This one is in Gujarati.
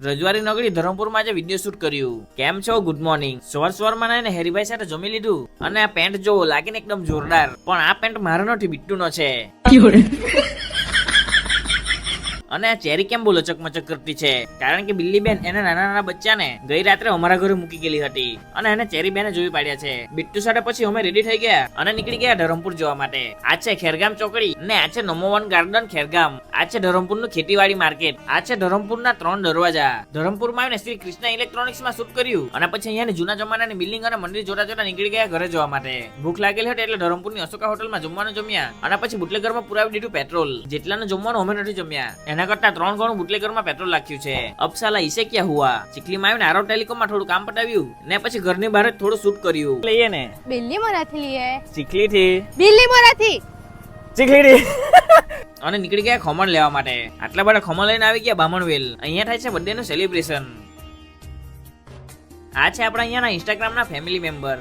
રજવાડી નગરી ધરમપુરમાં આજે વિડીયો શૂટ કર્યું. કેમ છો? Good morning. સવારમાં ને હેરીભાઈ સાથે જમી લીધું અને આ પેન્ટ જો લાગીને એકદમ જોરદાર, પણ આ પેન્ટ મારો નથી, બિટ્ટુનો છે. અને આ ચેરી કેમ બોલો ચકમચક કરતી છે? કારણ કે બિલ્લી બેન એના નાના નાના બચ્ચાને ગઈ રાત્રે અમારા ઘરે મૂકી ગયેલી હતી અને એને ચેરી બેને જોઈ પાડ્યા છે. બિટ્ટુ સાથે પછી અમે રેડી થઈ ગયા અને નીકળી ગયા ધરમપુર જવા માટે. આ છે ખેરગામ ચોકડી ને આ છે નંબર 1 ગાર્ડન ખેરગામ. આ છે ધરમપુરનું ખેતીવાડી માર્કેટ. આ છે ધરમપુરના 3 દરવાજા. ધરમપુરમાં આવીને શ્રી કૃષ્ણ ઇલેક્ટ્રોનિક્સમાં શૂટ કર્યું અને પછી અહીંયાની જૂના જમાનાની બિલ્ડિંગ અને મંદિર જોતા જોતા નીકળી ગયા ઘરે જવા માટે. ભૂખ લાગેલી હતી એટલે ધરમપુરની અશોકા હોટલમાં જમવાનું જમ્યા અને પછી બુટલેગરમાં પુરાવી દીધું પેટ્રોલ. જેટલાનું જમવાનું અમે નથી જમ્યા એના કરતા 3 ગણું બુટલેગરમાં પેટ્રોલ નાખ્યું છે. અબસાલા ઈસે ક્યાં હુઆ. ચીખલીમાં આવીને આરો ટેલિકોમમાં થોડું કામ પટાવ્યું ને પછી ઘરની બહાર જ થોડું શૂટ કર્યું. લઈએ ને બિલ્લી મોરાથી લીએ. ચીખલી થી બિલ્લી મોરાથી ચીખલી થી અને નીકળી ગયા ખમણ લેવા માટે. આટલા બધા ખમણ લઈને આવી ગયા બામણવેલ. અહીંયા થાય છે બર્થડે નું સેલિબ્રેશન. આ છે આપણા અહીંયાના ઇન્સ્ટાગ્રામના ફેમિલી મેમ્બર.